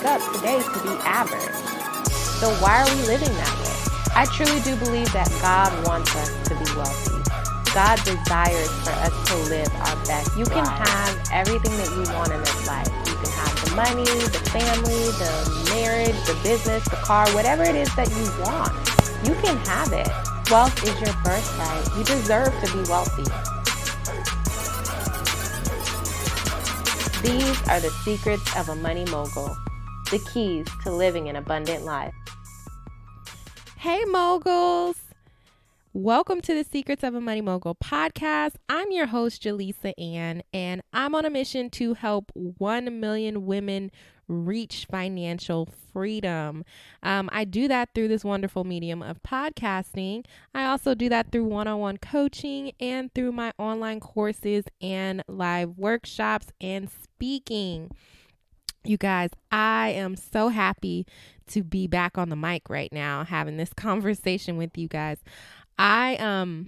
wake up today to be average. So why are we living that way? I truly do believe that God wants us to be wealthy. God desires for us to live our best. You can have everything that you want in this life. You can have the money, the family, the marriage, the business, the car, whatever it is that you want. You can have it. Wealth is your birthright. You deserve to be wealthy. These are the secrets of a money mogul, the keys to living an abundant life. Hey moguls! Welcome to the Secrets of a Money Mogul podcast. I'm your host, Jalesa Ann, and I'm on a mission to help 1 million women reach financial freedom. I do that through this wonderful medium of podcasting. I also do that through one-on-one coaching and through my online courses and live workshops and speaking. You guys, I am so happy to be back on the mic right now, having this conversation with you guys. I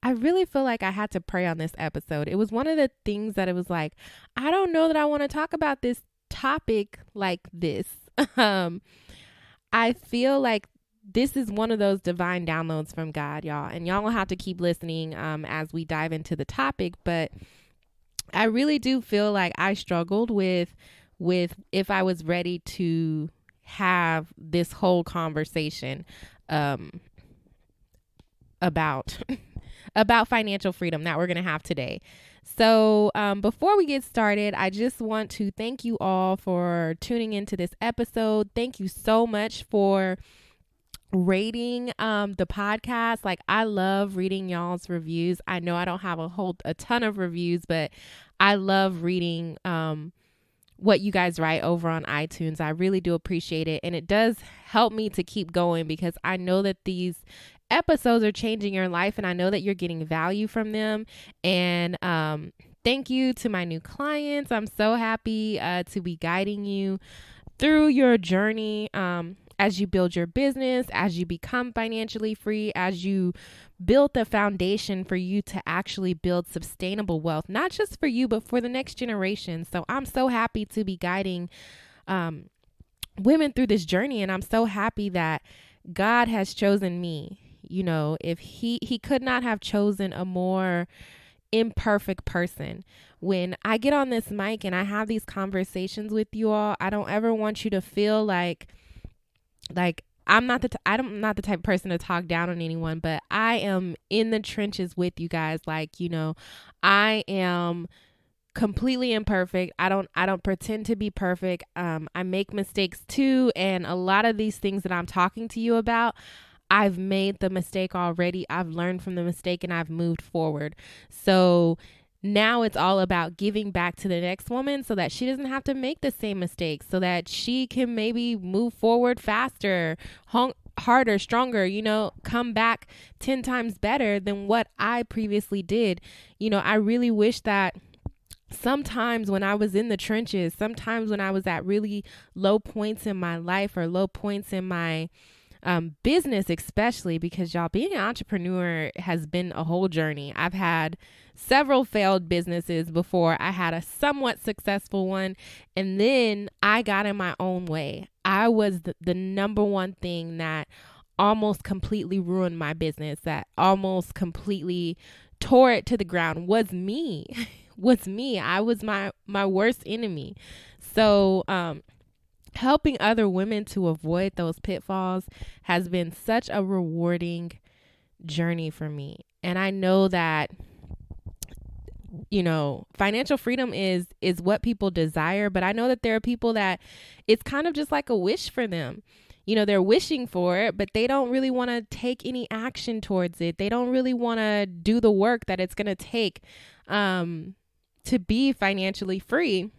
really feel like I had to pray on this episode. It was one of the things that it was like, I don't know that I want to talk about this topic like this. I feel like this is one of those divine downloads from God, y'all. And y'all will have to keep listening as we dive into the topic. But I really do feel like I struggled with if I was ready to have this whole conversation about financial freedom that we're going to have today. So before we get started, I just want to thank you all for tuning into this episode. Thank you so much for rating the podcast. Like, I love reading y'all's reviews. I know I don't have a ton of reviews, but I love reading what you guys write over on iTunes. I really do appreciate it. And it does help me to keep going because I know that these episodes are changing your life and I know that you're getting value from them. And thank you to my new clients. I'm so happy to be guiding you through your journey as you build your business, as you become financially free, as you build the foundation for you to actually build sustainable wealth, not just for you, but for the next generation. So I'm so happy to be guiding women through this journey. And I'm so happy that God has chosen me. You know, if he could not have chosen a more imperfect person. When I get on this mic and I have these conversations with you all, I don't ever want you to feel like I'm not the type of person to talk down on anyone, but I am in the trenches with you guys. Like, you know, I am completely imperfect. I don't pretend to be perfect. I make mistakes too. And a lot of these things that I'm talking to you about, I've made the mistake already. I've learned from the mistake and I've moved forward. So now it's all about giving back to the next woman so that she doesn't have to make the same mistakes, so that she can maybe move forward faster, harder, stronger, you know, come back 10 times better than what I previously did. You know, I really wish that sometimes when I was in the trenches, sometimes when I was at really low points in my life or low points in my business, especially because y'all, being an entrepreneur has been a whole journey. I've had several failed businesses before I had a somewhat successful one. And then I got in my own way. I was the number one thing that almost completely ruined my business, that almost completely tore it to the ground, was me. I was my worst enemy. So, helping other women to avoid those pitfalls has been such a rewarding journey for me. And I know that, you know, financial freedom is what people desire, but I know that there are people that it's kind of just like a wish for them. You know, they're wishing for it, but they don't really want to take any action towards it. They don't really want to do the work that it's going to take to be financially free.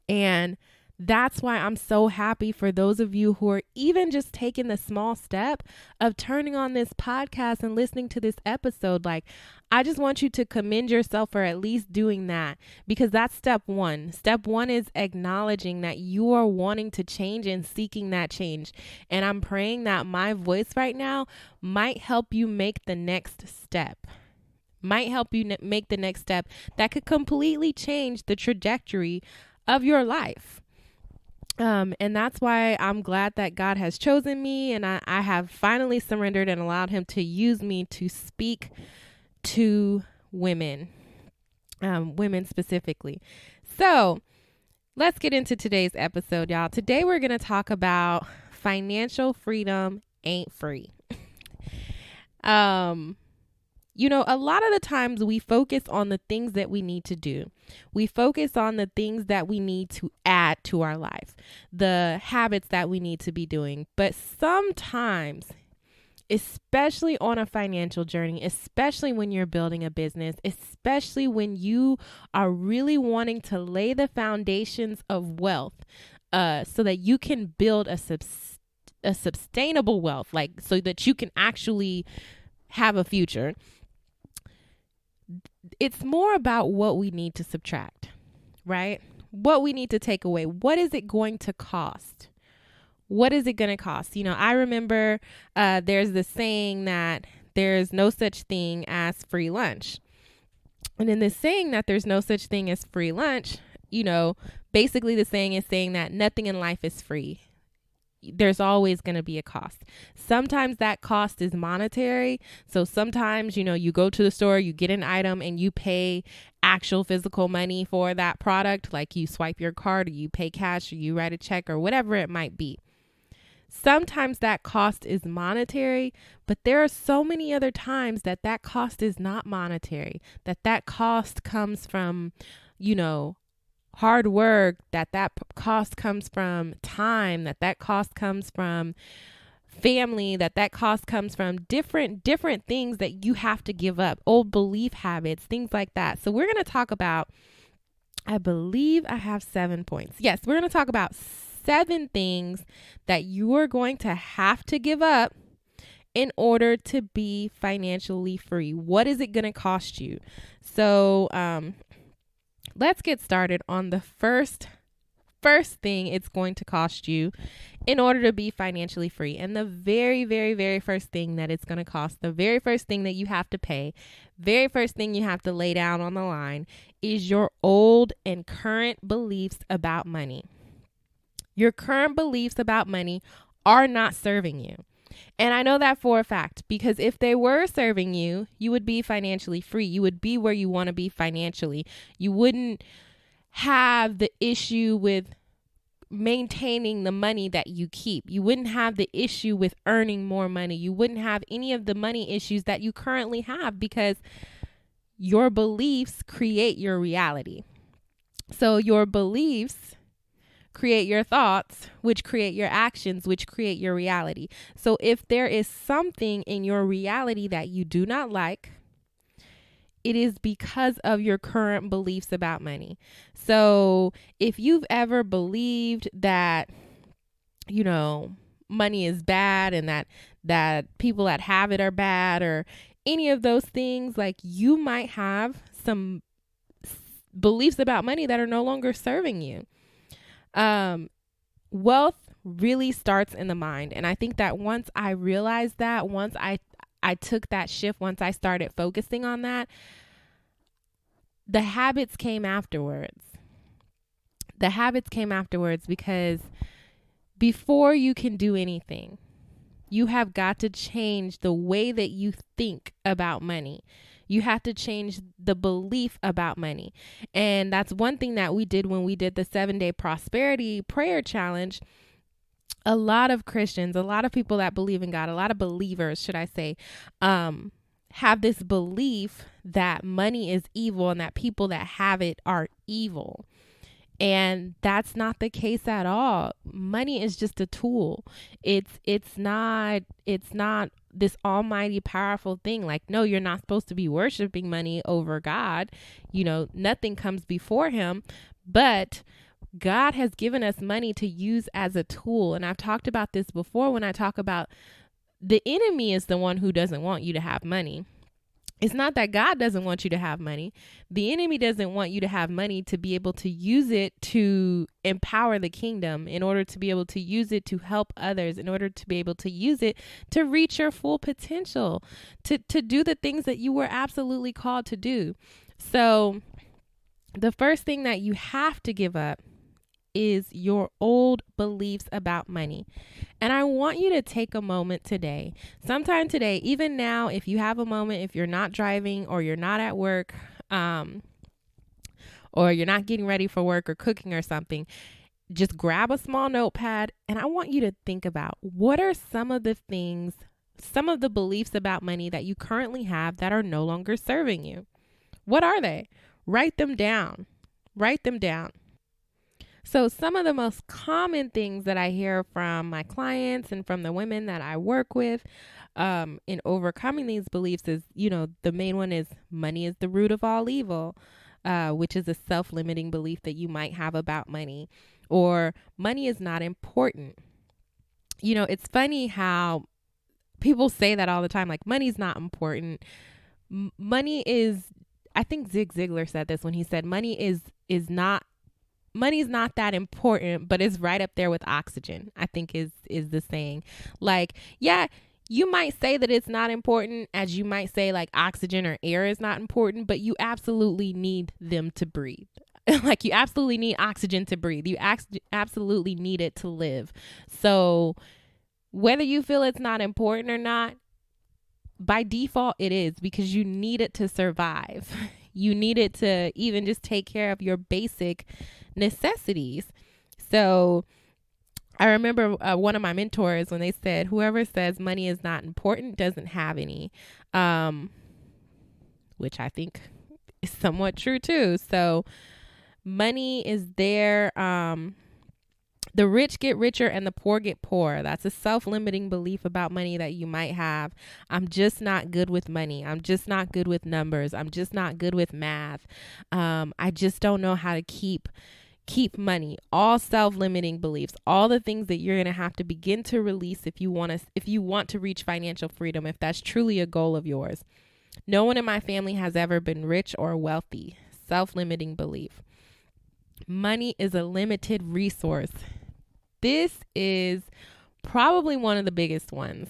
And that's why I'm so happy for those of you who are even just taking the small step of turning on this podcast and listening to this episode. Like, I just want you to commend yourself for at least doing that, because that's step one. Step one is acknowledging that you are wanting to change and seeking that change. And I'm praying that my voice right now might help you make the next step. Make the next step that could completely change the trajectory of your life. And that's why I'm glad that God has chosen me, and I have finally surrendered and allowed him to use me to speak to women, women specifically. So let's get into today's episode, y'all. Today we're going to talk about financial freedom ain't free. A lot of the times we focus on the things that we need to do. We focus on the things that we need to add to our life, the habits that we need to be doing. But sometimes, especially on a financial journey, especially when you're building a business, especially when you are really wanting to lay the foundations of wealth, so that you can build a sustainable wealth, like so that you can actually have a future. It's more about what we need to subtract, right? What we need to take away. What is it going to cost? What is it going to cost? I remember there's this saying that there's no such thing as free lunch. And in this saying that there's no such thing as free lunch, basically the saying is saying that nothing in life is free. There's always going to be a cost. Sometimes that cost is monetary. So sometimes, you go to the store, you get an item and you pay actual physical money for that product. Like you swipe your card or you pay cash or you write a check or whatever it might be. Sometimes that cost is monetary, but there are so many other times that cost is not monetary, that cost comes from, hard work, that cost comes from time, that cost comes from family, that cost comes from different things that you have to give up, old belief habits, things like that. So we're going to talk about, I believe I have 7 points. Yes, we're going to talk about 7 things that you are going to have to give up in order to be financially free. What is it going to cost you? So, let's get started on the first thing it's going to cost you in order to be financially free. And the very, very, very first thing that it's going to cost, the very first thing that you have to pay, very first thing you have to lay down on the line is your old and current beliefs about money. Your current beliefs about money are not serving you. And I know that for a fact, because if they were serving you, you would be financially free. You would be where you want to be financially. You wouldn't have the issue with maintaining the money that you keep. You wouldn't have the issue with earning more money. You wouldn't have any of the money issues that you currently have because your beliefs create your reality. So your beliefs create your thoughts, which create your actions, which create your reality. So if there is something in your reality that you do not like, it is because of your current beliefs about money. So if you've ever believed that, money is bad and that people that have it are bad or any of those things, like you might have some beliefs about money that are no longer serving you. Wealth really starts in the mind. And I think that once I realized that, once I took that shift, once I started focusing on that, the habits came afterwards. The habits came afterwards because before you can do anything, you have got to change the way that you think about money. You have to change the belief about money. And that's one thing that we did when we did the 7-day prosperity prayer challenge. A lot of Christians, a lot of people that believe in God, a lot of believers, should I say, have this belief that money is evil and that people that have it are evil. And that's not the case at all. Money is just a tool. It's not this almighty powerful thing. Like, no, you're not supposed to be worshiping money over God. Nothing comes before him, but God has given us money to use as a tool. And I've talked about this before when I talk about the enemy is the one who doesn't want you to have money. It's not that God doesn't want you to have money. The enemy doesn't want you to have money to be able to use it to empower the kingdom, in order to be able to use it to help others, in order to be able to use it to reach your full potential, to do the things that you were absolutely called to do. So the first thing that you have to give up is your old beliefs about money. And I want you to take a moment today, sometime today, even now, if you have a moment, if you're not driving or you're not at work, or you're not getting ready for work or cooking or something, just grab a small notepad and I want you to think about what are some of the things, some of the beliefs about money that you currently have that are no longer serving you. What are they? Write them down. Write them down. So some of the most common things that I hear from my clients and from the women that I work with in overcoming these beliefs is, the main one is money is the root of all evil, which is a self-limiting belief that you might have about money, or money is not important. It's funny how people say that all the time, like money's not important. Money is, I think Zig Ziglar said this when he said money's not that important, but it's right up there with oxygen, I think is the saying. Like, yeah, you might say that it's not important, as you might say like oxygen or air is not important, but you absolutely need them to breathe. Like you absolutely need oxygen to breathe. You absolutely need it to live. So whether you feel it's not important or not, by default it is, because you need it to survive. You need it to even just take care of your basic necessities. So I remember one of my mentors when they said, whoever says money is not important doesn't have any, which I think is somewhat true too. So money is there. The rich get richer and the poor get poorer. That's a self-limiting belief about money that you might have. I'm just not good with money. I'm just not good with numbers. I'm just not good with math. I just don't know how to keep money. All self-limiting beliefs, all the things that you're going to have to begin to release if you want to reach financial freedom, if that's truly a goal of yours. No one in my family has ever been rich or wealthy. Self-limiting belief. Money is a limited resource. This is probably one of the biggest ones.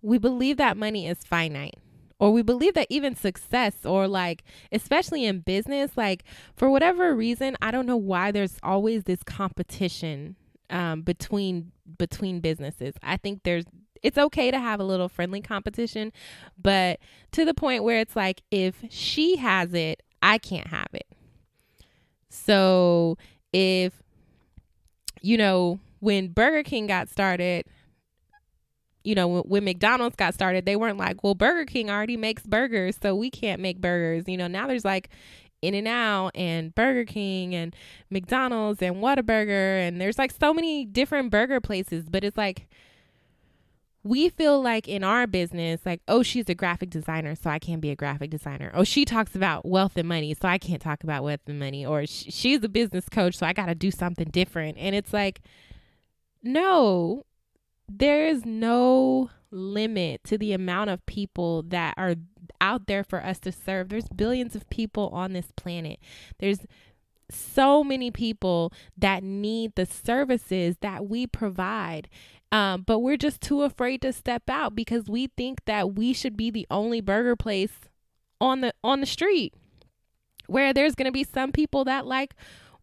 We believe that money is finite, or we believe that even success, or like, especially in business, like for whatever reason, I don't know why there's always this competition between businesses. I think it's okay to have a little friendly competition, but to the point where it's like, if she has it, I can't have it. So if, when Burger King got started, when McDonald's got started, they weren't like, well, Burger King already makes burgers, so we can't make burgers. Now there's like In-N-Out and Burger King and McDonald's and Whataburger, and there's like so many different burger places, but it's like, we feel like in our business, like, oh, she's a graphic designer, so I can't be a graphic designer. Oh, she talks about wealth and money, so I can't talk about wealth and money. Or she's a business coach, so I got to do something different. And it's like, no, there is no limit to the amount of people that are out there for us to serve. There's billions of people on this planet. There's so many people that need the services that we provide. But we're just too afraid to step out because we think that we should be the only burger place on the street, where there's going to be some people that like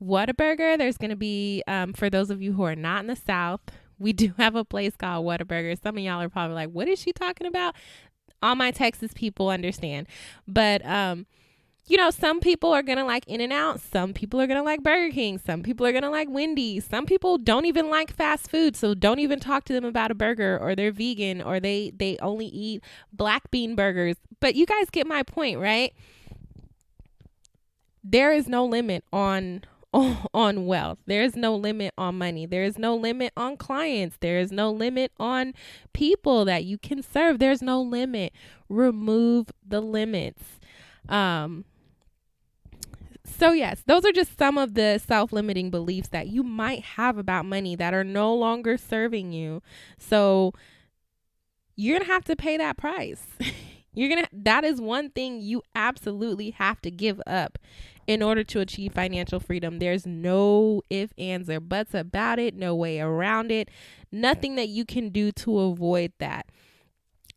Whataburger. There's going to be, for those of you who are not in the South, we do have a place called Whataburger. Some of y'all are probably like, what is she talking about? All my Texas people understand. But, some people are going to like In-N-Out. Some people are going to like Burger King. Some people are going to like Wendy's. Some people don't even like fast food. So don't even talk to them about a burger, or they're vegan, or they only eat black bean burgers. But you guys get my point, right? There is no limit on wealth. There is no limit on money. There is no limit on clients. There is no limit on people that you can serve. There's no limit. Remove the limits. So yes, those are just some of the self-limiting beliefs that you might have about money that are no longer serving you. So you're going to have to pay that price. That is one thing you absolutely have to give up in order to achieve financial freedom. There's no ifs, ands, or buts about it. No way around it. Nothing that you can do to avoid that.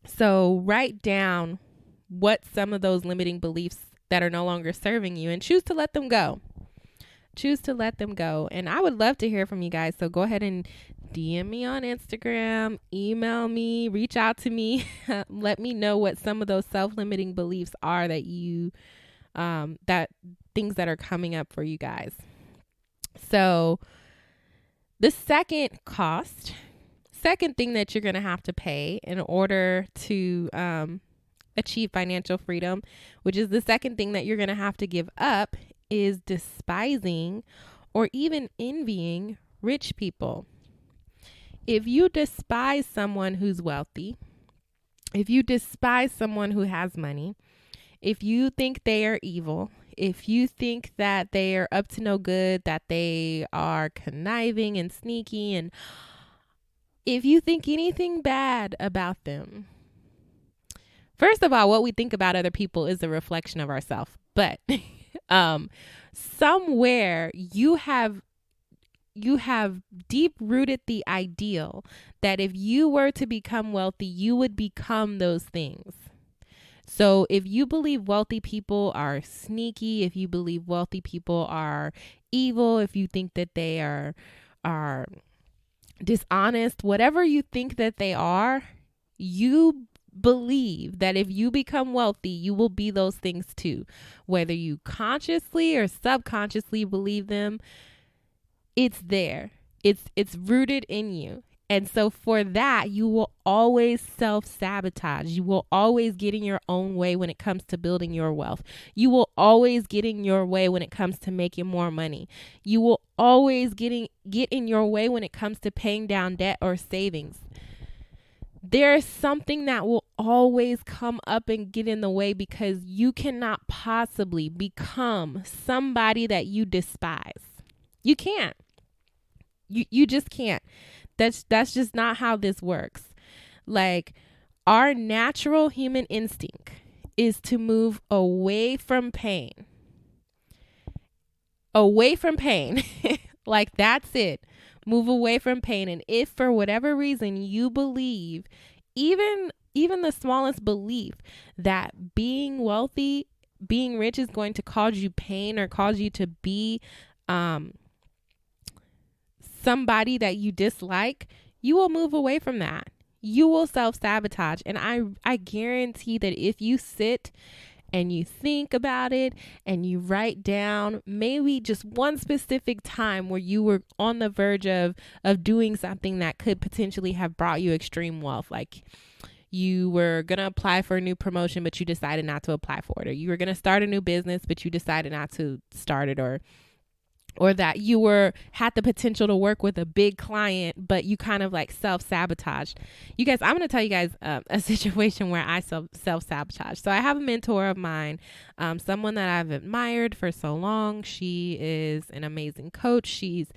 So write down what some of those limiting beliefs that are no longer serving you and choose to let them go. choose to let them go. And I would love to hear from you guys. So go ahead and DM me on Instagram, email me, reach out to me. Let me know what some of those self-limiting beliefs are that you, that things that are coming up for you guys. So the second thing that you're going to have to pay in order to achieve financial freedom, which is the second thing that you're going to have to give up, is despising or even envying rich people. If you despise someone who's wealthy, if you despise someone who has money, if you think they are evil, if you think that they are up to no good, that they are conniving and sneaky, and if you think anything bad about them, first of all, what we think about other people is a reflection of ourselves. But somewhere you have deep rooted the ideal that if you were to become wealthy, you would become those things. So if you believe wealthy people are sneaky, if you believe wealthy people are evil, if you think that they are dishonest, whatever you think that they are, you believe that if you become wealthy, you will be those things too. Whether you consciously or subconsciously believe them, it's there. It's rooted in you. And so for that, you will always self-sabotage. You will always get in your own way when it comes to building your wealth. You will always get in your way when it comes to making more money. You will always get in your way when it comes to paying down debt or savings. There is something that will always come up and get in the way because you cannot possibly become somebody that you despise. You can't. You just can't. That's just not how this works. Like, our natural human instinct is to move away from pain. Away from pain. Like, that's it. Move away from pain. And if for whatever reason you believe, even the smallest belief, that being wealthy, being rich is going to cause you pain or cause you to be somebody that you dislike, you will move away from that. You will self-sabotage. And I guarantee that if you sit and you think about it and you write down maybe just one specific time where you were on the verge of doing something that could potentially have brought you extreme wealth, like you were going to apply for a new promotion, but you decided not to apply for it, or you were going to start a new business, but you decided not to start it, or that you had the potential to work with a big client, but you kind of like self-sabotaged. You guys, I'm going to tell you guys a situation where I self-sabotage. So I have a mentor of mine, someone that I've admired for so long. She is an amazing coach. She's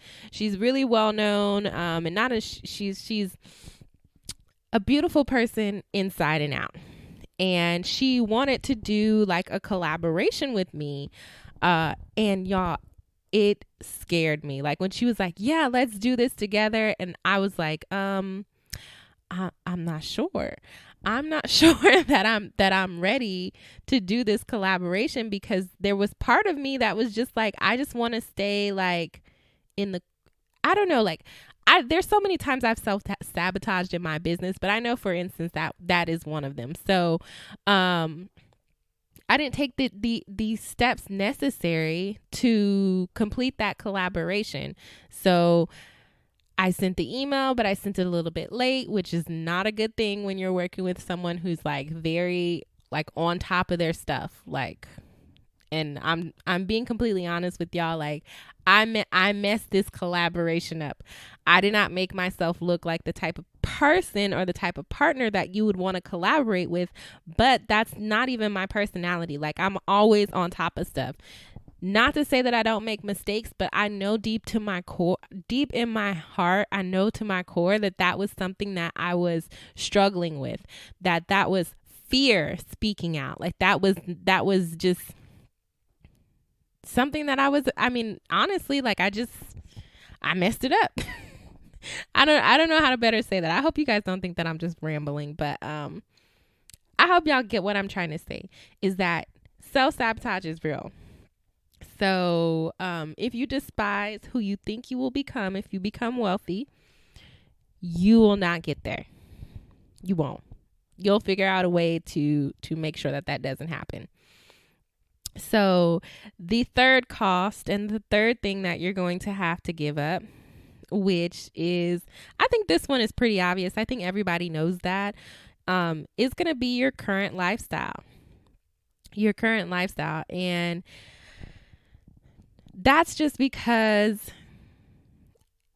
really well known, and she's a beautiful person inside and out. And she wanted to do like a collaboration with me, and y'all, it scared me. Like when she was like, yeah, let's do this together. And I was like, I'm not sure. I'm not sure that I'm ready to do this collaboration, because there was part of me that was just like, I just want to stay like I don't know, like there's so many times I've self-sabotaged in my business, but I know, for instance, that is one of them. So, I didn't take the steps necessary to complete that collaboration. So I sent the email, but I sent it a little bit late, which is not a good thing when you're working with someone who's like very like on top of their stuff. Like, and I'm being completely honest with y'all. Like, I messed this collaboration up. I did not make myself look like the type of person or the type of partner that you would want to collaborate with, but that's not even my personality. Like, I'm always on top of stuff. Not to say that I don't make mistakes, but I know deep in my heart, I know to my core that was something that I was struggling with, that was fear speaking out. Like that was just something that honestly, like I messed it up. I don't know how to better say that. I hope you guys don't think that I'm just rambling, but I hope y'all get what I'm trying to say, is that self-sabotage is real. So if you despise who you think you will become, if you become wealthy, you will not get there. You won't. You'll figure out a way to make sure that doesn't happen. So the third cost and the third thing that you're going to have to give up, which is, I think this one is pretty obvious. I think everybody knows that, is going to be your current lifestyle. Your current lifestyle. And that's just because,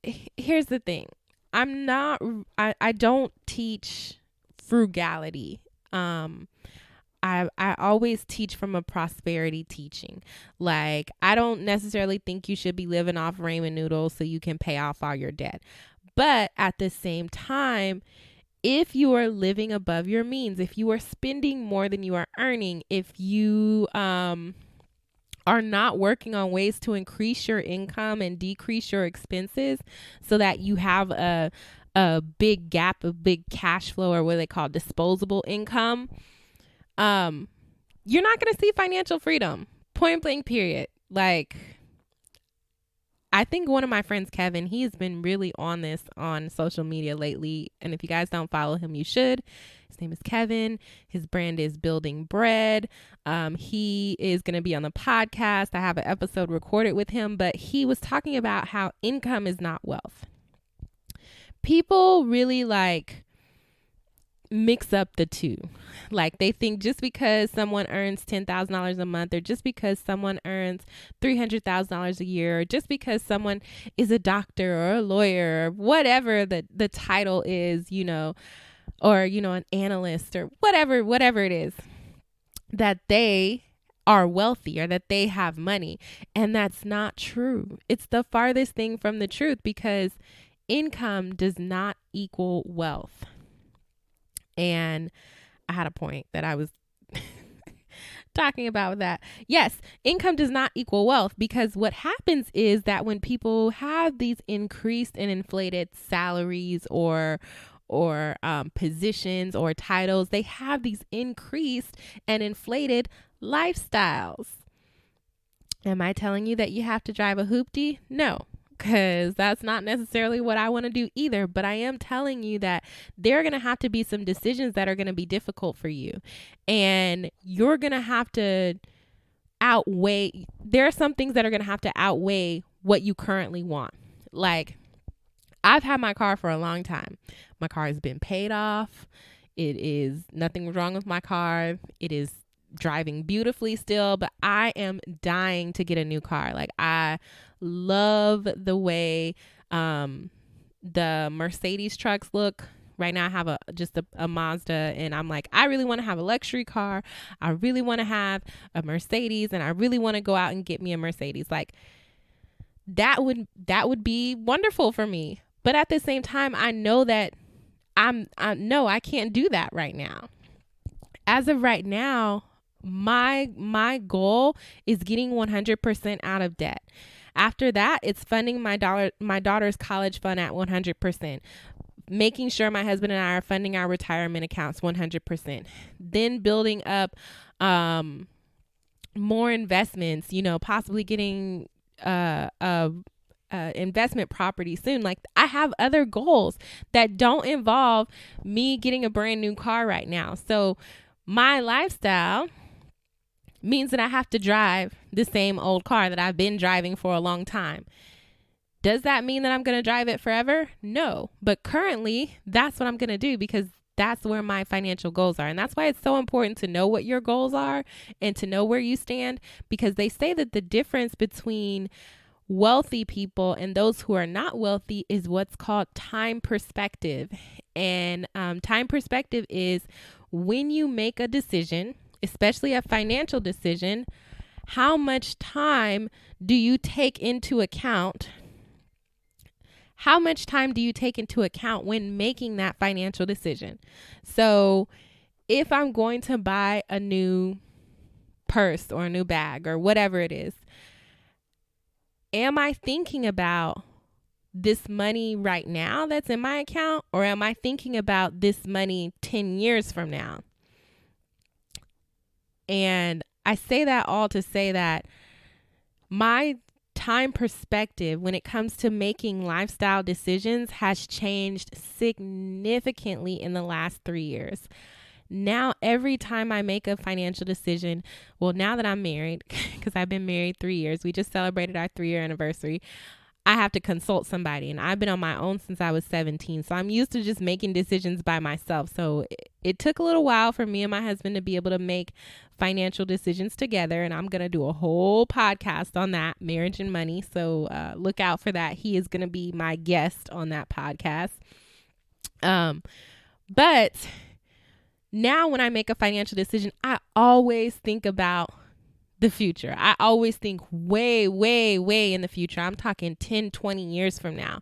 here's the thing. I don't teach frugality. I always teach from a prosperity teaching. Like, I don't necessarily think you should be living off ramen noodles so you can pay off all your debt. But at the same time, if you are living above your means, if you are spending more than you are earning, if you are not working on ways to increase your income and decrease your expenses so that you have a big gap, a big cash flow, or what they call disposable income, you're not going to see financial freedom. Point blank, period. Like, I think one of my friends, Kevin, he has been really on this on social media lately. And if you guys don't follow him, you should. His name is Kevin. His brand is Building Bread. He is going to be on the podcast. I have an episode recorded with him, but he was talking about how income is not wealth. People really mix up the two. Like, they think just because someone earns $10,000 a month, or just because someone earns $300,000 a year, or just because someone is a doctor or a lawyer or whatever the title is, or, an analyst or whatever it is, that they are wealthy or that they have money. And that's not true. It's the farthest thing from the truth, because income does not equal wealth. And I had a point that I was talking about that. Yes, income does not equal wealth, because what happens is that when people have these increased and inflated salaries or positions or titles, they have these increased and inflated lifestyles. Am I telling you that you have to drive a hoopty? No, because that's not necessarily what I want to do either. But I am telling you that there are going to have to be some decisions that are going to be difficult for you. And you're going to have to there are some things that are going to have to outweigh what you currently want. Like, I've had my car for a long time. My car has been paid off. Nothing wrong with my car. It is driving beautifully still, but I am dying to get a new car. Like, I love the way the Mercedes trucks look. Right now I have a Mazda, and I'm like, I really want to have a luxury car. I really want to have a Mercedes, and I really want to go out and get me a Mercedes. Like, that would be wonderful for me. But at the same time, I know that I can't do that right now. As of right now, my goal is getting 100% out of debt. After that, it's funding my daughter's college fund at 100%. Making sure my husband and I are funding our retirement accounts 100%. Then building up more investments, possibly getting investment property soon. Like, I have other goals that don't involve me getting a brand new car right now. So my lifestyle means that I have to drive the same old car that I've been driving for a long time. Does that mean that I'm going to drive it forever? No. But currently, that's what I'm going to do, because that's where my financial goals are. And that's why it's so important to know what your goals are and to know where you stand, because they say that the difference between wealthy people and those who are not wealthy is what's called time perspective. And time perspective is when you make a decision, especially a financial decision, how much time do you take into account? How much time do you take into account when making that financial decision? So if I'm going to buy a new purse or a new bag or whatever it is, am I thinking about this money right now that's in my account, or am I thinking about this money 10 years from now? And I say that all to say that My time perspective when it comes to making lifestyle decisions has changed significantly in the last 3 years. Now, every time I make a financial decision, well, now that I'm married, because I've been married 3 years, we just celebrated our 3-year anniversary. I have to consult somebody, and I've been on my own since I was 17. So I'm used to just making decisions by myself. So it took a little while for me and my husband to be able to make financial decisions together. And I'm going to do a whole podcast on that, marriage and money. So look out for that. He is going to be my guest on that podcast. But now when I make a financial decision, I always think about the future. I always think way, way, way in the future. I'm talking 10, 20 years from now,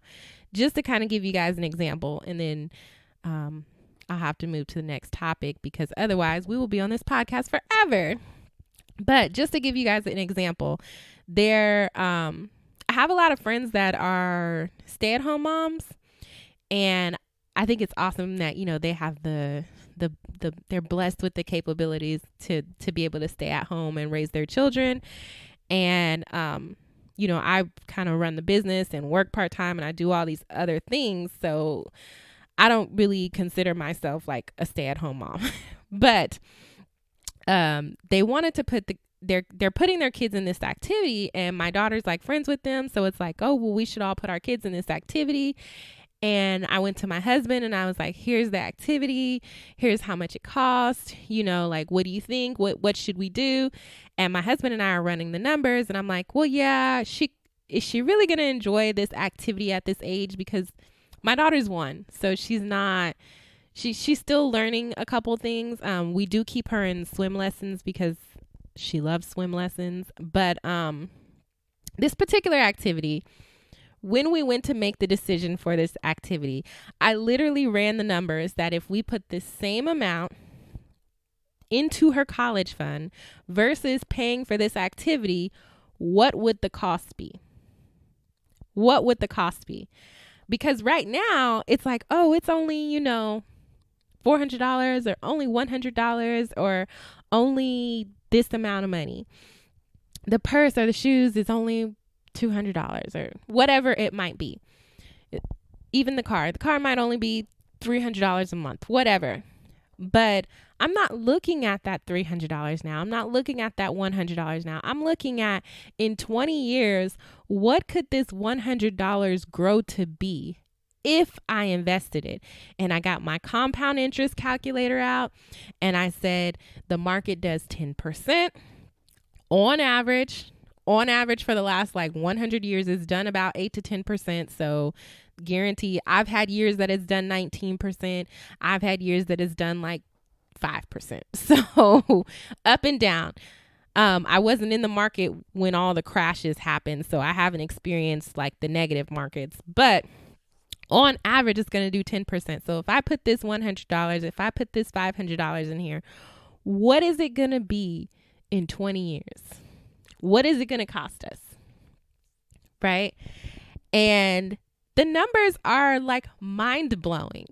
just to kind of give you guys an example. And then I'll have to move to the next topic because otherwise we will be on this podcast forever. But just to give you guys an example, I have a lot of friends that are stay-at-home moms, and I think it's awesome that, they have they're blessed with the capabilities to be able to stay at home and raise their children. And, I kind of run the business and work part-time, and I do all these other things. So I don't really consider myself like a stay-at-home mom, but, they wanted to they're putting their kids in this activity, and my daughter's like friends with them. So it's like, oh, well, we should all put our kids in this activity. And I went to my husband and I was like, here's the activity. Here's how much it costs. What do you think? What should we do? And my husband and I are running the numbers. And I'm like, well, yeah, is she really going to enjoy this activity at this age? Because my daughter's 1. So she's still learning a couple things. We do keep her in swim lessons because she loves swim lessons. But this particular activity, when we went to make the decision for this activity, I literally ran the numbers that if we put the same amount into her college fund versus paying for this activity, what would the cost be? What would the cost be? Because right now it's like, oh, it's only, $400 or only $100 or only this amount of money. The purse or the shoes is only $200 or whatever it might be. Even the car might only be $300 a month, whatever. But I'm not looking at that $300 now. I'm not looking at that $100 now. I'm looking at, in 20 years, what could this $100 grow to be if I invested it? And I got my compound interest calculator out, and I said the market does 10% on average. On average for the last 100 years, it's done about 8 to 10%. So guarantee, I've had years that it's done 19%. I've had years that it's done 5%. So up and down. I wasn't in the market when all the crashes happened, so I haven't experienced the negative markets. But on average, it's going to do 10%. So if I put this $100, if I put this $500 in here, what is it going to be in 20 years? What is it going to cost us? Right? And the numbers are mind blowing.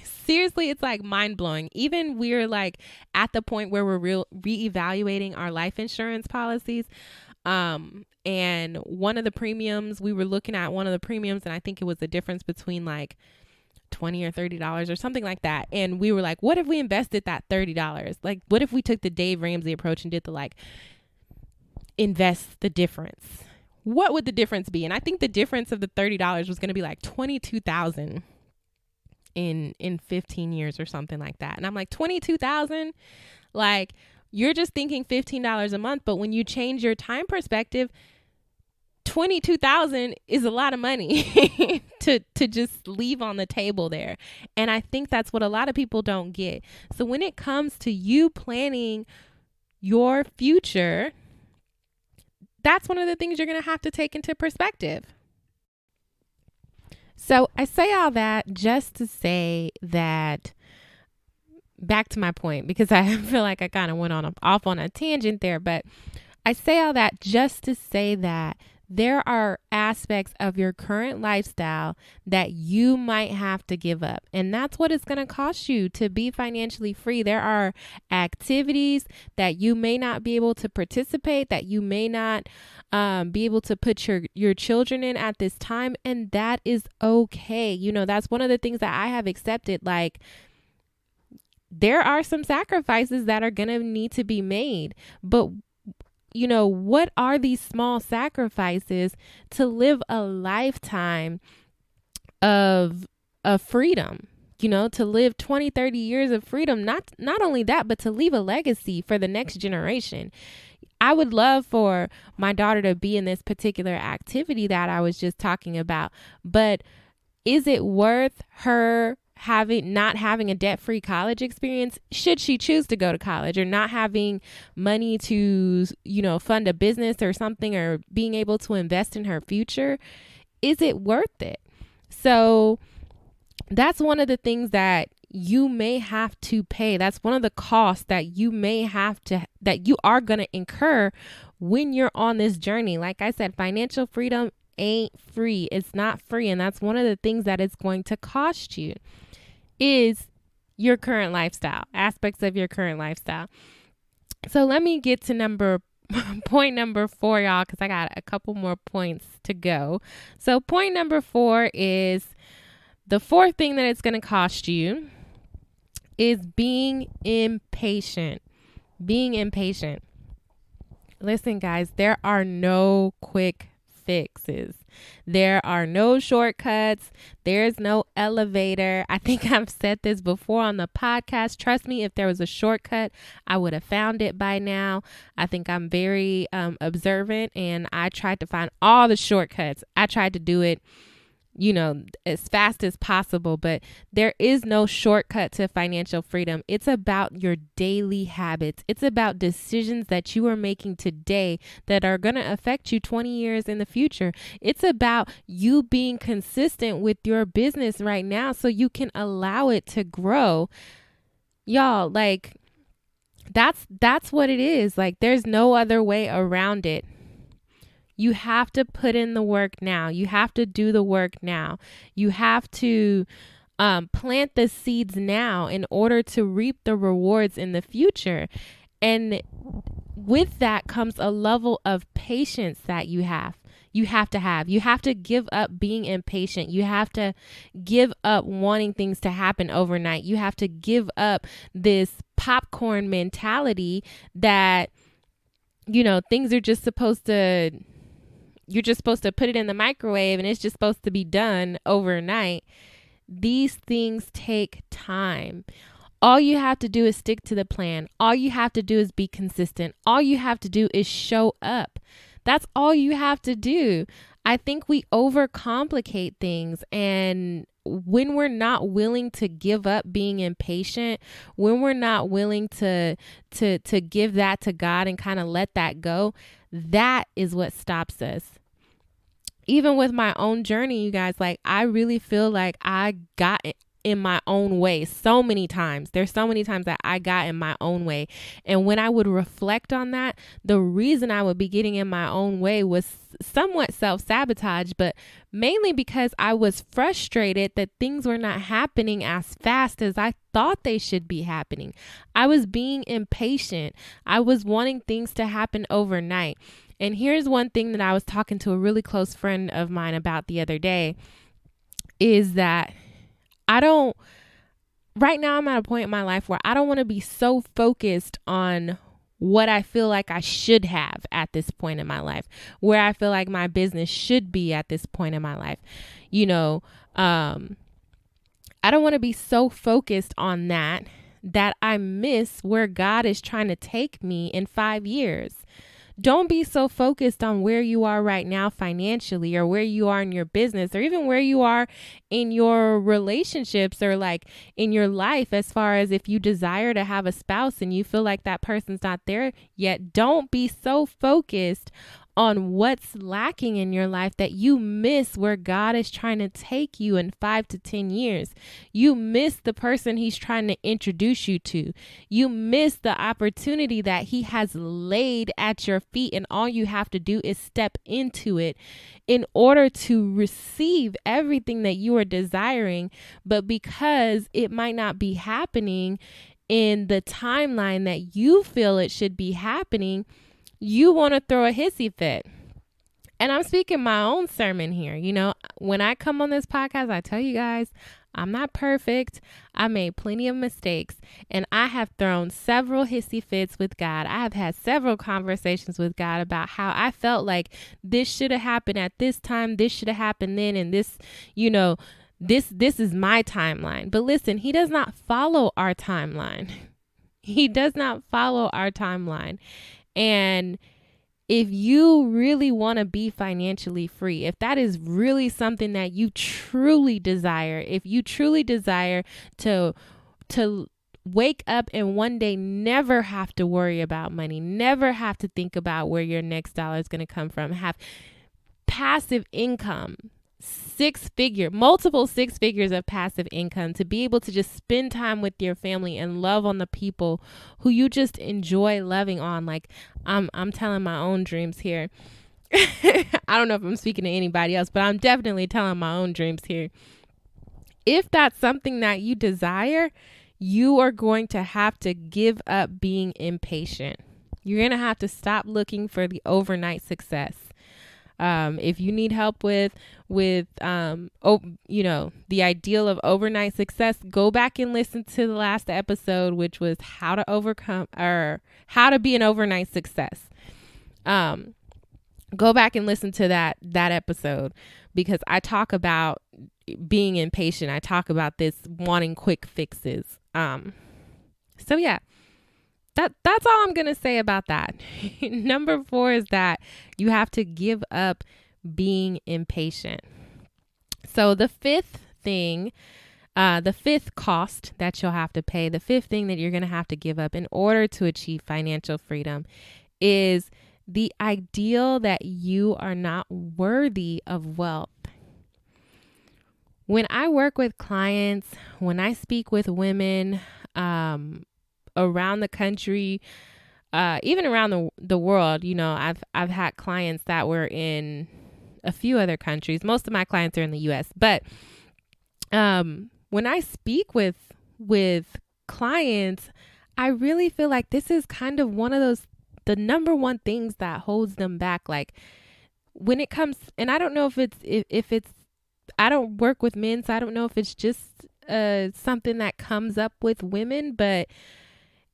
Seriously, it's mind blowing. Even we're at the point where we're reevaluating our life insurance policies. And one of the premiums, we were looking at one of the premiums, and I think it was the difference between $20 or $30 or something like that. And we were like, what if we invested that $30? What if we took the Dave Ramsey approach and did the invest the difference? What would the difference be? And I think the difference of the $30 was going to be $22,000 in 15 years or something like that. And I'm like, $22,000? You're just thinking $15 a month, but when you change your time perspective, $22,000 is a lot of money to just leave on the table there. And I think that's what a lot of people don't get. So when it comes to you planning your future, that's one of the things you're going to have to take into perspective. So I say all that just to say that, back to my point, because I feel like I kind of went off on a tangent there, but I say all that just to say that there are aspects of your current lifestyle that you might have to give up. And that's what it's going to cost you to be financially free. There are activities that you may not be able to participate, that you may not be able to put your children in at this time. And that is okay. You know, that's one of the things that I have accepted. Like, there are some sacrifices that are going to need to be made. But you know, what are these small sacrifices to live a lifetime of freedom? You know, to live 20, 30 years of freedom. Not only that, but to leave a legacy for the next generation. I would love for my daughter to be in this particular activity that I was just talking about. But is it worth her not having a debt-free college experience, should she choose to go to college, or not having money to, you know, fund a business or something, or being able to invest in her future? Is it worth it? So that's one of the things that you may have to pay. That's one of the costs that you that you are going to incur when you're on this journey. Like I said, financial freedom ain't free. It's not free. And that's one of the things that it's going to cost you, is your current lifestyle, aspects of your current lifestyle. So let me get to point number 4, y'all, because I got a couple more points to go. So point number 4 is, the fourth thing that it's going to cost you is being impatient. Being impatient. Listen, guys, there are no quick fixes. There are no shortcuts. There's no elevator. I think I've said this before on the podcast. Trust me, if there was a shortcut, I would have found it by now. I think I'm very observant, and I tried to find all the shortcuts. I tried to do it, you know, as fast as possible, but there is no shortcut to financial freedom. It's about your daily habits. It's about decisions that you are making today that are going to affect you 20 years in the future. It's about you being consistent with your business right now so you can allow it to grow. Y'all, like, that's what it is. Like, there's no other way around it. You have to put in the work now. You have to do the work now. You have to plant the seeds now in order to reap the rewards in the future. And with that comes a level of patience that you have. You have to have. You have to give up being impatient. You have to give up wanting things to happen overnight. You have to give up this popcorn mentality that, you know, things are just supposed to... You're just supposed to put it in the microwave and it's just supposed to be done overnight. These things take time. All you have to do is stick to the plan. All you have to do is be consistent. All you have to do is show up. That's all you have to do. I think we overcomplicate things, and when we're not willing to give up being impatient, when we're not willing to give that to God and kind of let that go, that is what stops us. Even with my own journey, you guys, like, I really feel like I got in my own way so many times. There's so many times that I got in my own way. And when I would reflect on that, the reason I would be getting in my own way was somewhat self-sabotage, but mainly because I was frustrated that things were not happening as fast as I thought they should be happening. I was being impatient. I was wanting things to happen overnight. And here's one thing that I was talking to a really close friend of mine about the other day, is that right now I'm at a point in my life where I don't want to be so focused on what I feel like I should have at this point in my life, where I feel like my business should be at this point in my life. You know, I don't want to be so focused on that I miss where God is trying to take me in 5 years. Don't be so focused on where you are right now financially, or where you are in your business, or even where you are in your relationships, or like in your life, as far as if you desire to have a spouse and you feel like that person's not there yet. Don't be so focused on what's lacking in your life that you miss where God is trying to take you in 5 to 10 years. You miss the person he's trying to introduce you to. You miss the opportunity that he has laid at your feet, and all you have to do is step into it in order to receive everything that you are desiring. But because it might not be happening in the timeline that you feel it should be happening, you want to throw a hissy fit. And I'm speaking my own sermon here. You know, when I come on this podcast, I tell you guys, I'm not perfect. I made plenty of mistakes, and I have thrown several hissy fits with God. I have had several conversations with God about how I felt like this should have happened at this time. This should have happened then. And this, you know, this is my timeline. But listen, he does not follow our timeline. He does not follow our timeline. And if you really want to be financially free, if that is really something that you truly desire, if you truly desire to wake up and one day never have to worry about money, never have to think about where your next dollar is going to come from, have passive income, multiple six figures of passive income, to be able to just spend time with your family and love on the people who you just enjoy loving on. Like I'm telling my own dreams here. I don't know if I'm speaking to anybody else, but I'm definitely telling my own dreams here. If that's something that you desire, you are going to have to give up being impatient. You're going to have to stop looking for the overnight success. If you need help with the ideal of overnight success, go back and listen to the last episode, which was how to be an overnight success. Go back and listen to that episode, because I talk about being impatient. I talk about this wanting quick fixes. So yeah. That's all I'm going to say about that. Number 4 is that you have to give up being impatient. So the fifth thing, the fifth cost that you'll have to pay, the fifth thing that you're going to have to give up in order to achieve financial freedom is the ideal that you are not worthy of wealth. When I work with clients, when I speak with women, around the country, even around the world, you know, I've had clients that were in a few other countries. Most of my clients are in the U.S. But when I speak with clients, I really feel like this is kind of one of the number one things that holds them back. Like when it comes, and I don't know if it's I don't work with men, so I don't know if it's just something that comes up with women, but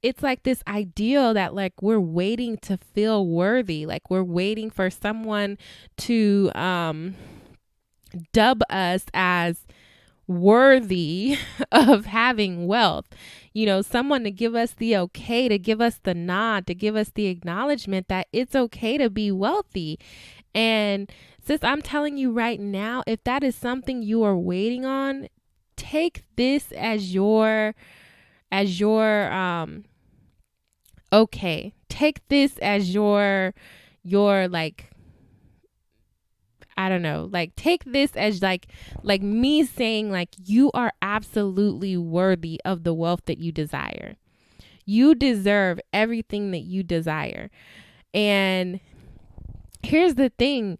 it's like this ideal that like we're waiting to feel worthy. Like we're waiting for someone to dub us as worthy of having wealth. You know, someone to give us the okay, to give us the nod, to give us the acknowledgement that it's okay to be wealthy. And sis, I'm telling you right now, if that is something you are waiting on, take this as your okay. Take this as your like, I don't know, like take this as like me saying like you are absolutely worthy of the wealth that you desire. You deserve everything that you desire. And here's the thing,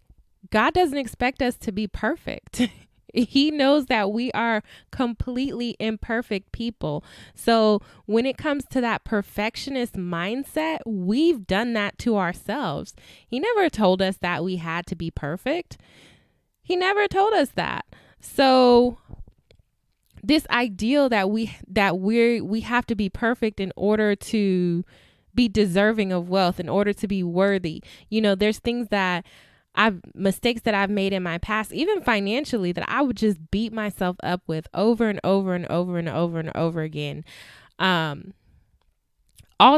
God doesn't expect us to be perfect. He knows that we are completely imperfect people. So when it comes to that perfectionist mindset, we've done that to ourselves. He never told us that we had to be perfect. He never told us that. So this ideal that we have to be perfect in order to be deserving of wealth, in order to be worthy. You know, there's things that mistakes that I've made in my past, even financially, that I would just beat myself up with over and over and over and over and over again, all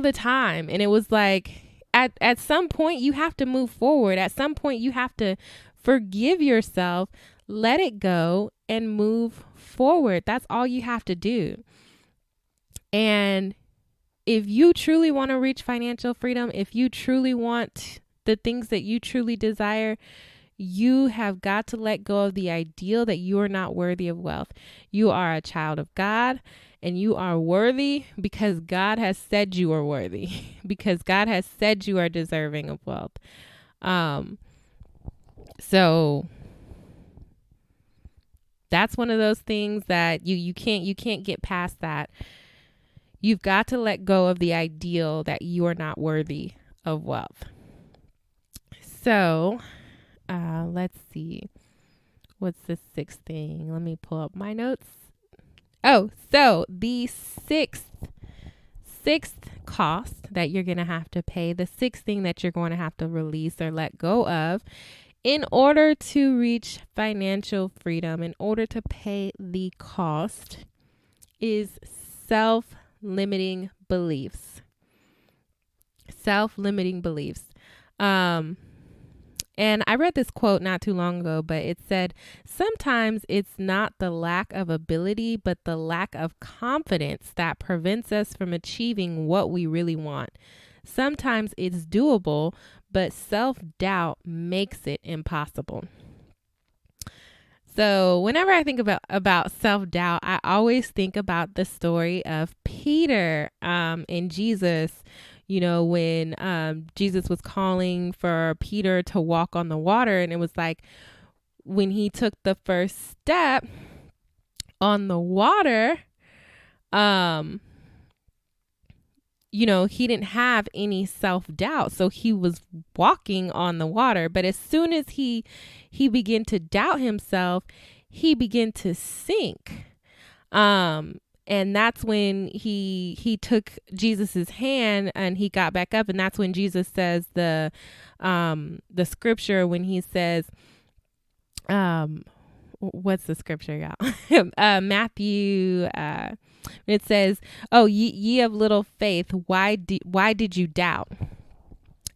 the time. And it was like, at some point you have to move forward. At some point you have to forgive yourself, let it go, and move forward. That's all you have to do. And if you truly want to reach financial freedom, if you truly want the things that you truly desire, you have got to let go of the ideal that you are not worthy of wealth. You are a child of God, and you are worthy because God has said you are worthy, because God has said you are deserving of wealth. So that's one of those things that you can't get past that. You've got to let go of the ideal that you are not worthy of wealth. So, let's see. What's the sixth thing? Let me pull up my notes. Oh, so the sixth cost that you're going to have to pay, the sixth thing that you're going to have to release or let go of in order to reach financial freedom, in order to pay the cost, is self-limiting beliefs. Self-limiting beliefs. And I read this quote not too long ago, but it said, sometimes it's not the lack of ability, but the lack of confidence that prevents us from achieving what we really want. Sometimes it's doable, but self-doubt makes it impossible. So whenever I think about self-doubt, I always think about the story of Peter and Jesus. You know, when Jesus was calling for Peter to walk on the water, and it was like when he took the first step on the water, you know, he didn't have any self-doubt. So he was walking on the water. But as soon as he began to doubt himself, he began to sink. And that's when he took Jesus's hand and he got back up. And that's when Jesus says the scripture, when he says, what's the scripture, y'all? Matthew, it says, "Oh, ye of little faith, why did you doubt?"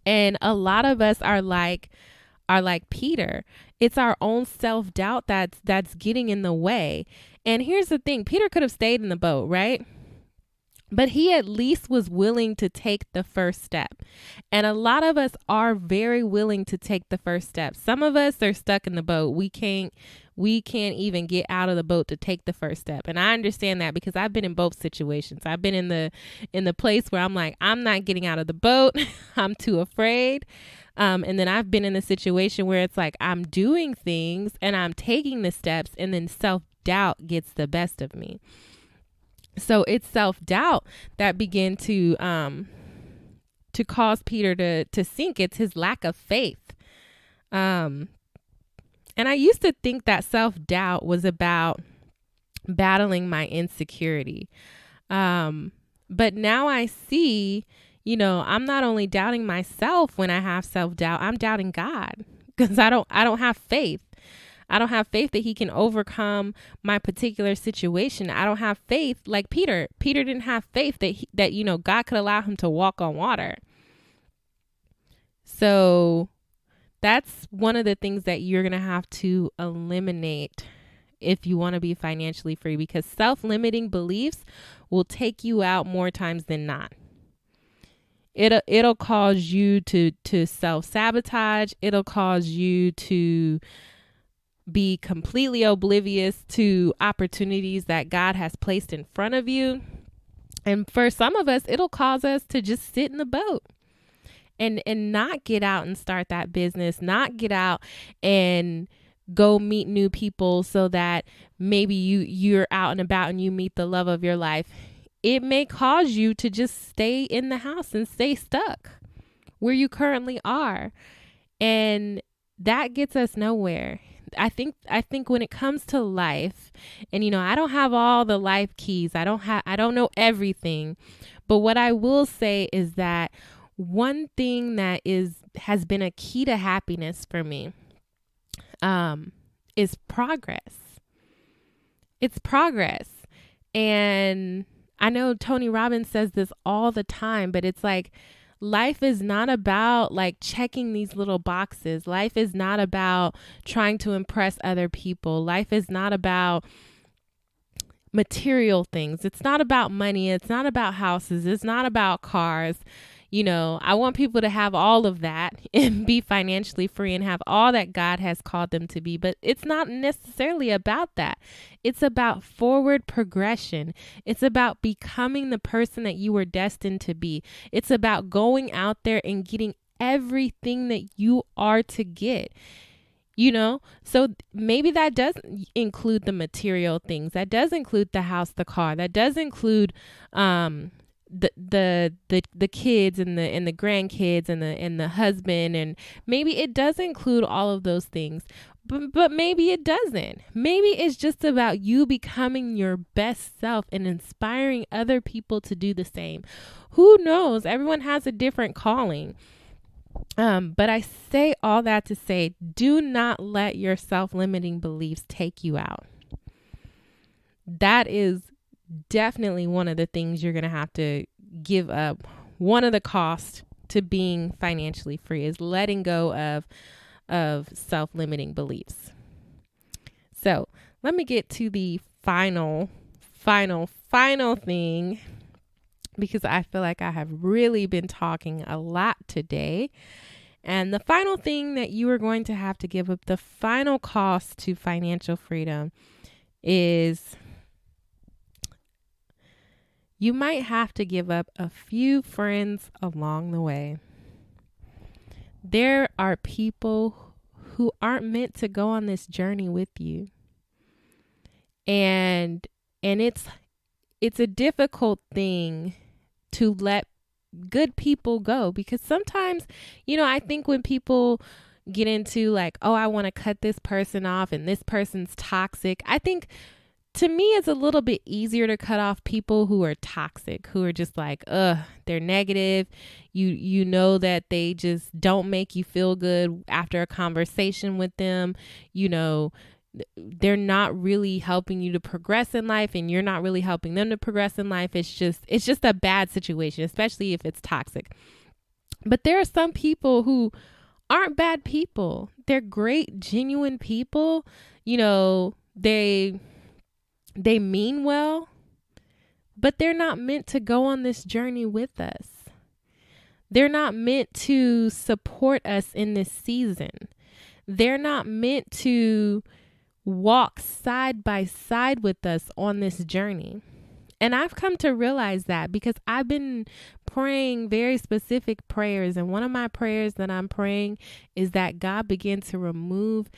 And a lot of us are like Peter. It's our own self-doubt that's getting in the way. And here's the thing, Peter could have stayed in the boat, right? But he at least was willing to take the first step. And a lot of us are very willing to take the first step. Some of us are stuck in the boat. We can't even get out of the boat to take the first step. And I understand that because I've been in both situations. I've been in the place where I'm like, I'm not getting out of the boat. I'm too afraid. And then I've been in a situation where it's like I'm doing things and I'm taking the steps, and then self-doubt gets the best of me. So it's self-doubt that began to cause Peter to sink. It's his lack of faith. And I used to think that self-doubt was about battling my insecurity. But now I see, you know, I'm not only doubting myself when I have self-doubt, I'm doubting God because I don't have faith. I don't have faith that he can overcome my particular situation. I don't have faith like Peter. Peter didn't have faith that you know, God could allow him to walk on water. So that's one of the things that you're going to have to eliminate if you want to be financially free, because self-limiting beliefs will take you out more times than not. It'll cause you to self-sabotage. It'll cause you to be completely oblivious to opportunities that God has placed in front of you. And for some of us, it'll cause us to just sit in the boat and not get out and start that business, not get out and go meet new people so that maybe you're out and about and you meet the love of your life. It may cause you to just stay in the house and stay stuck where you currently are. And that gets us nowhere. I think when it comes to life, and you know, I don't have all the life keys. I don't know everything. But what I will say is that one thing that has been a key to happiness for me is progress. It's progress. And I know Tony Robbins says this all the time, but it's like, life is not about like checking these little boxes. Life is not about trying to impress other people. Life is not about material things. It's not about money. It's not about houses. It's not about cars. I want people to have all of that and be financially free and have all that God has called them to be. But it's not necessarily about that. It's about forward progression. It's about becoming the person that you were destined to be. It's about going out there and getting everything that you are to get. So maybe that does include the material things. That does include the house, the car. That does include the kids and the grandkids and the husband, and maybe it does include all of those things. But maybe it doesn't. Maybe it's just about you becoming your best self and inspiring other people to do the same. Who knows? Everyone has a different calling. But I say all that to say, do not let your self-limiting beliefs take you out. That is definitely one of the things you're going to have to give up. One of the costs to being financially free is letting go of self-limiting beliefs. So let me get to the final thing, because I feel like I have really been talking a lot today. And the final thing that you are going to have to give up, the final cost to financial freedom, is you might have to give up a few friends along the way. There are people who aren't meant to go on this journey with you. And it's a difficult thing to let good people go, because sometimes, I think when people get into like, oh, I want to cut this person off and this person's toxic, I think to me it's a little bit easier to cut off people who are toxic, who are just like, they're negative. You know that they just don't make you feel good after a conversation with them. They're not really helping you to progress in life, and you're not really helping them to progress in life. It's just a bad situation, especially if it's toxic. But there are some people who aren't bad people. They're great, genuine people. They mean well, but they're not meant to go on this journey with us. They're not meant to support us in this season. They're not meant to walk side by side with us on this journey. And I've come to realize that because I've been praying very specific prayers. And one of my prayers that I'm praying is that God begin to remove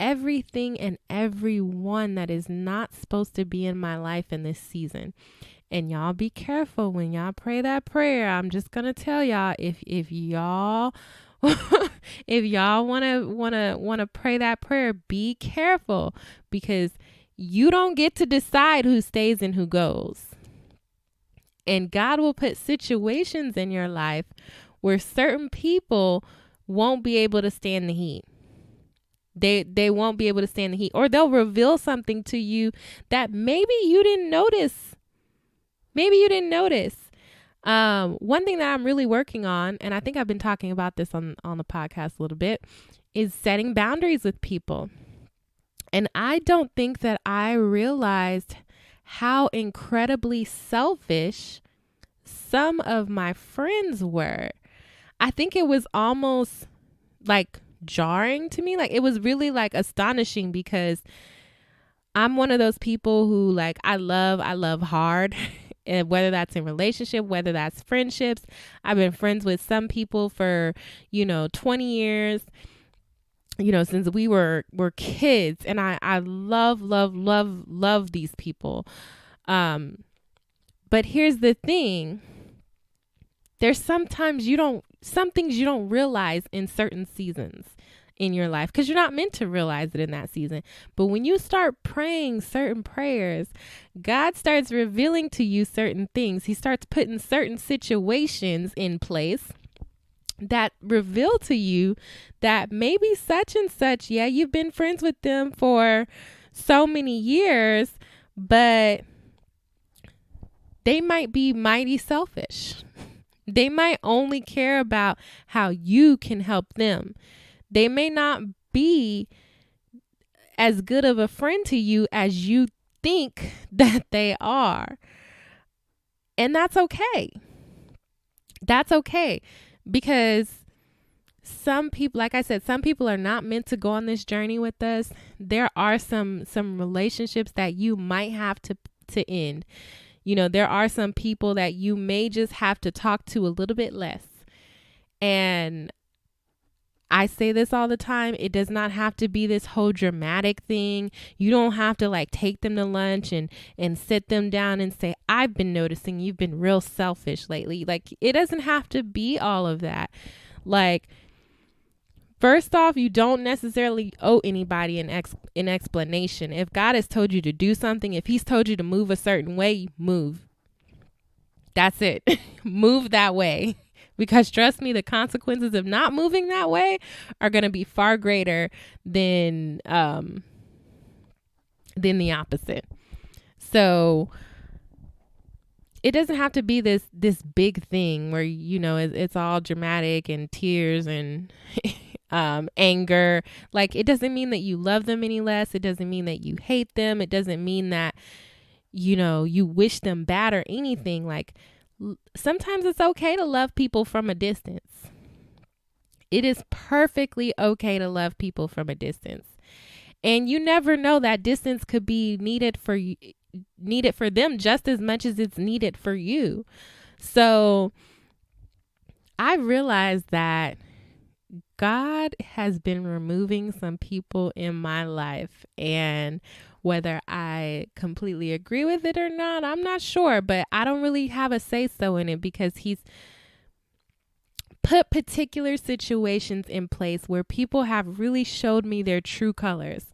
everything and everyone that is not supposed to be in my life in this season. And y'all be careful when y'all pray that prayer. I'm just going to tell y'all, if y'all if y'all want to pray that prayer, be careful, because you don't get to decide who stays and who goes. And God will put situations in your life where certain people won't be able to stand the heat. They won't be able to stand the heat, or they'll reveal something to you that maybe you didn't notice. One thing that I'm really working on, and I think I've been talking about this on the podcast a little bit, is setting boundaries with people. And I don't think that I realized how incredibly selfish some of my friends were. I think it was almost like jarring to me. Like, it was really like astonishing, because I'm one of those people who, like, I love hard. And whether that's in relationship, whether that's friendships. I've been friends with some people for, 20 years, since we were kids. And I love these people. But here's the thing. There's some things you don't realize in certain seasons in your life, because you're not meant to realize it in that season. But when you start praying certain prayers, God starts revealing to you certain things. He starts putting certain situations in place that reveal to you that maybe such and such, yeah, you've been friends with them for so many years, but they might be mighty selfish. They might only care about how you can help them. They may not be as good of a friend to you as you think that they are. And that's okay. That's okay, because some people, like I said, some people are not meant to go on this journey with us. There are some relationships that you might have to end. There are some people that you may just have to talk to a little bit less. And I say this all the time. It does not have to be this whole dramatic thing. You don't have to like take them to lunch and sit them down and say, I've been noticing you've been real selfish lately. Like, it doesn't have to be all of that. Like, first off, you don't necessarily owe anybody an explanation. If God has told you to do something, if he's told you to move a certain way, move. That's it. Move that way. Because trust me, the consequences of not moving that way are going to be far greater than the opposite. So it doesn't have to be this big thing where, it's all dramatic and tears and anger. Like, it doesn't mean that you love them any less. It doesn't mean that you hate them. It doesn't mean that, you wish them bad or anything. Like, sometimes it's okay to love people from a distance. It is perfectly okay to love people from a distance. And you never know, that distance could be needed for them just as much as it's needed for you. So I realized that God has been removing some people in my life, and whether I completely agree with it or not, I'm not sure, but I don't really have a say-so in it, because he's put particular situations in place where people have really showed me their true colors.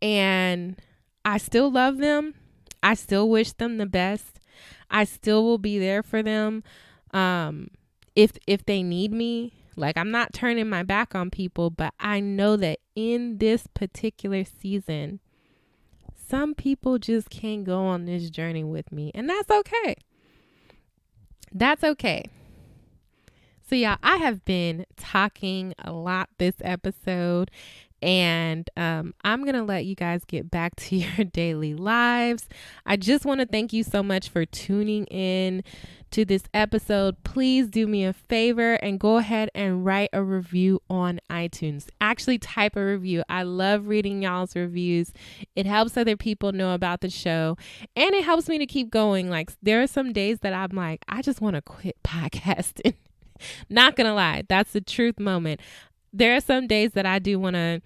And I still love them. I still wish them the best. I still will be there for them if they need me. Like, I'm not turning my back on people, but I know that in this particular season, some people just can't go on this journey with me, and that's okay. That's okay. So yeah, I have been talking a lot this episode, and I'm going to let you guys get back to your daily lives. I just want to thank you so much for tuning in to this episode. Please do me a favor and go ahead and write a review on iTunes. Actually, type a review. I love reading y'all's reviews. It helps other people know about the show, and it helps me to keep going. Like, there are some days that I'm like, I just want to quit podcasting. Not gonna lie, that's the truth moment. There are some days that I do want to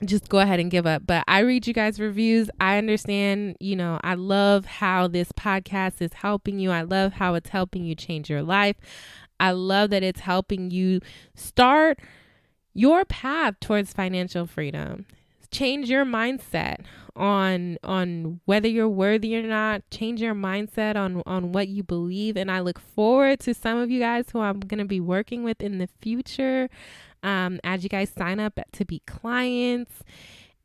just go ahead and give up, but I read you guys' reviews. I understand, I love how this podcast is helping you. I love how it's helping you change your life. I love that it's helping you start your path towards financial freedom. Change your mindset on whether you're worthy or not. Change your mindset on what you believe. And I look forward to some of you guys who I'm going to be working with in the future as you guys sign up to be clients.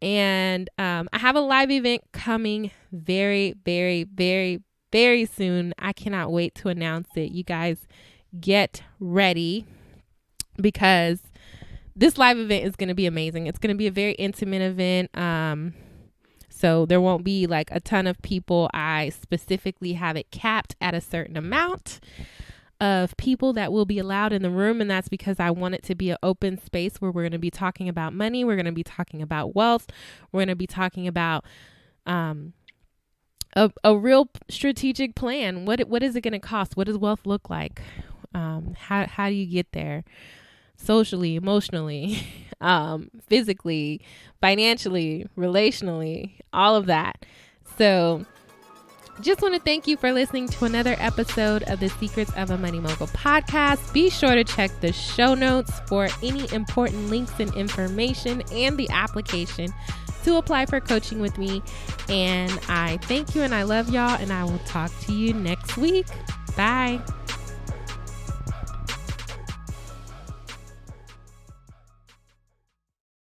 And I have a live event coming very, very, very, very soon. I cannot wait to announce it. You guys get ready, because this live event is going to be amazing. It's going to be a very intimate event. So there won't be like a ton of people. I specifically have it capped at a certain amount of people that will be allowed in the room. And that's because I want it to be an open space where we're going to be talking about money. We're going to be talking about wealth. We're going to be talking about a real strategic plan. What is it going to cost? What does wealth look like? How do you get there? Socially, emotionally, physically, financially, relationally, all of that. So just want to thank you for listening to another episode of the Secrets of a Money Mogul podcast. Be sure to check the show notes for any important links and information and the application to apply for coaching with me. And I thank you and I love y'all, and I will talk to you next week. Bye.